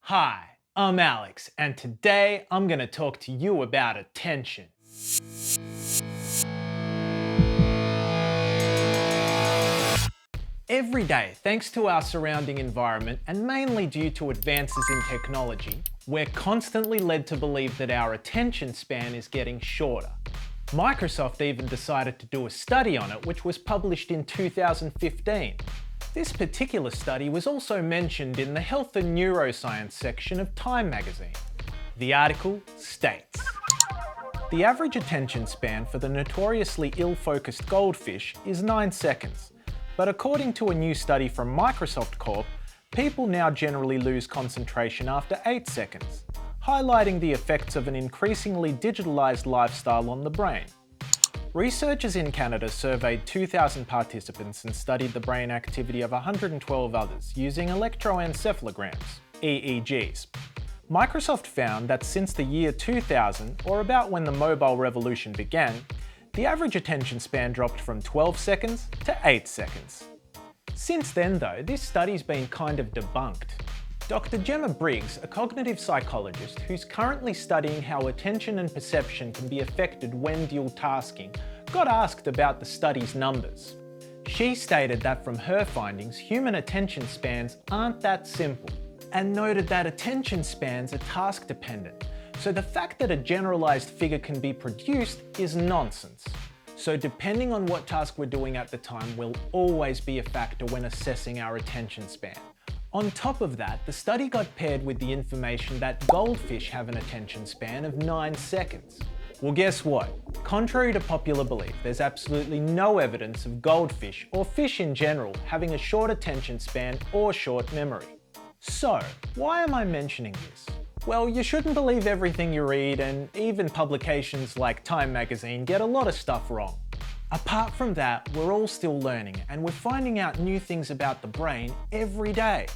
Hi, I'm Alex, and today I'm going to talk to you about attention. Every day, thanks to our surrounding environment and mainly due to advances in technology, we're constantly led to believe that our attention span is getting shorter. Microsoft even decided to do a study on it, which was published in 2015. This particular study was also mentioned in the Health and Neuroscience section of Time magazine. The article states, "The average attention span for the notoriously ill-focused goldfish is 9 seconds. But according to a new study from Microsoft Corp, people now generally lose concentration after 8 seconds, highlighting the effects of an increasingly digitalized lifestyle on the brain." Researchers in Canada surveyed 2,000 participants and studied the brain activity of 112 others using electroencephalograms, EEGs. Microsoft found that since the year 2000, or about when the mobile revolution began, the average attention span dropped from 12 seconds to 8 seconds. Since then though, this study's been kind of debunked. Dr. Gemma Briggs, a cognitive psychologist who's currently studying how attention and perception can be affected when dual tasking, got asked about the study's numbers. She stated that from her findings, human attention spans aren't that simple, and noted that attention spans are task dependent. So the fact that a generalized figure can be produced is nonsense. So depending on what task we're doing at the time will always be a factor when assessing our attention span. On top of that, the study got paired with the information that goldfish have an attention span of 9 seconds. Well, guess what? Contrary to popular belief, there's absolutely no evidence of goldfish or fish in general having a short attention span or short memory. So, why am I mentioning this? Well, you shouldn't believe everything you read, and even publications like Time magazine get a lot of stuff wrong. Apart from that, we're all still learning, and we're finding out new things about the brain every day.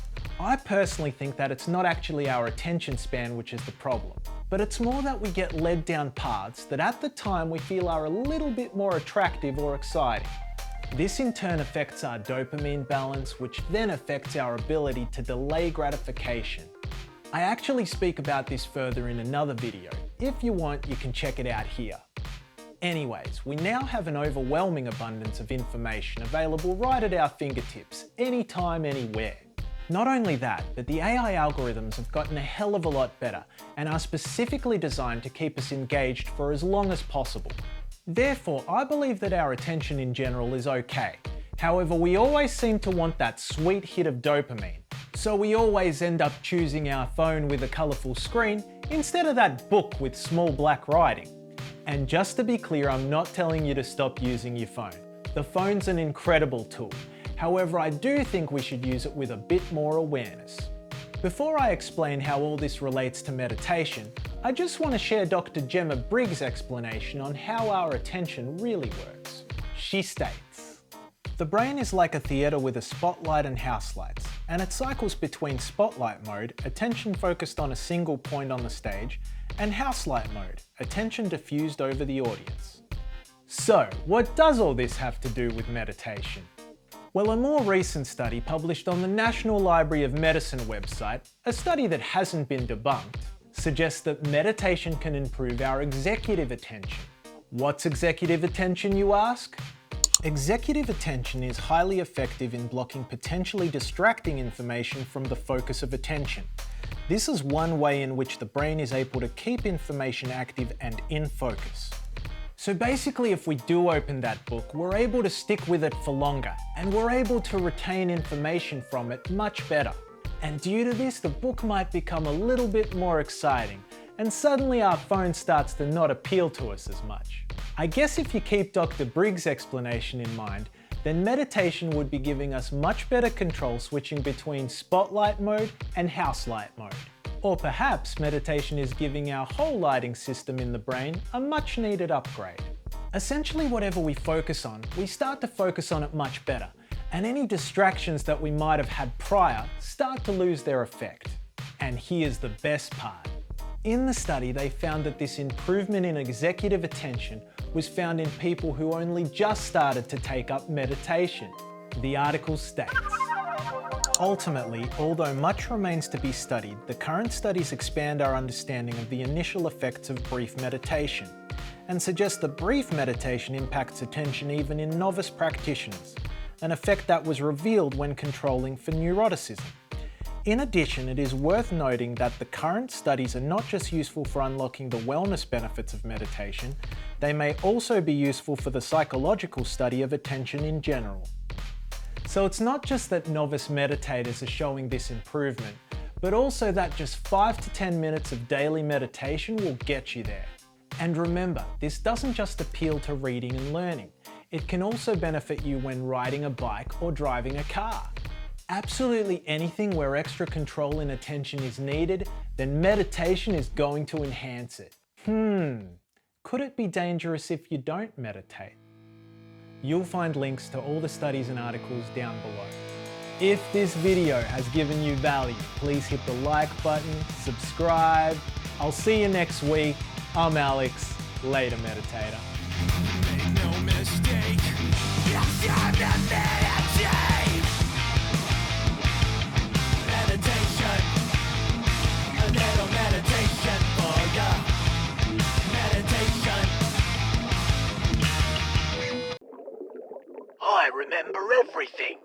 I personally think that it's not actually our attention span which is the problem, but it's more that we get led down paths that at the time we feel are a little bit more attractive or exciting. This in turn affects our dopamine balance, which then affects our ability to delay gratification. I actually speak about this further in another video. If you want, you can check it out here. Anyways, we now have an overwhelming abundance of information available right at our fingertips, anytime, anywhere. Not only that, but the AI algorithms have gotten a hell of a lot better and are specifically designed to keep us engaged for as long as possible. Therefore, I believe that our attention in general is okay. However, we always seem to want that sweet hit of dopamine, so we always end up choosing our phone with a colourful screen instead of that book with small black writing. And just to be clear, I'm not telling you to stop using your phone. The phone's an incredible tool. However, I do think we should use it with a bit more awareness. Before I explain how all this relates to meditation, I just want to share Dr. Gemma Briggs' explanation on how our attention really works. She states, "The brain is like a theatre with a spotlight and house lights, and it cycles between spotlight mode, attention focused on a single point on the stage, and house light mode, attention diffused over the audience." So, what does all this have to do with meditation? Well, a more recent study published on the National Library of Medicine website, a study that hasn't been debunked, suggests that meditation can improve our executive attention. What's executive attention, you ask? Executive attention is highly effective in blocking potentially distracting information from the focus of attention. This is one way in which the brain is able to keep information active and in focus. So basically, if we do open that book, we're able to stick with it for longer, and we're able to retain information from it much better. And due to this, the book might become a little bit more exciting, and suddenly our phone starts to not appeal to us as much. I guess if you keep Dr. Briggs' explanation in mind, then meditation would be giving us much better control switching between spotlight mode and house light mode. Or perhaps meditation is giving our whole lighting system in the brain a much needed upgrade. Essentially, whatever we focus on, we start to focus on it much better, and any distractions that we might have had prior start to lose their effect. And here's the best part. In the study, they found that this improvement in executive attention was found in people who only just started to take up meditation. The article states, Ultimately, although much remains to be studied, the current studies expand our understanding of the initial effects of brief meditation and suggest that brief meditation impacts attention even in novice practitioners, an effect that was revealed when controlling for neuroticism. In addition, it is worth noting that the current studies are not just useful for unlocking the wellness benefits of meditation, they may also be useful for the psychological study of attention in general. So it's not just that novice meditators are showing this improvement, but also that just 5 to 10 minutes of daily meditation will get you there. And remember, this doesn't just appeal to reading and learning. It can also benefit you when riding a bike or driving a car. Absolutely anything where extra control and attention is needed, then meditation is going to enhance it. Could it be dangerous if you don't meditate? You'll find links to all the studies and articles down below. If this video has given you value, please hit the like button, subscribe. I'll see you next week. I'm Alex. Later, meditator. Make no mistake, it's time to meditate. Meditation, a little meditation for ya. Meditation. I remember everything.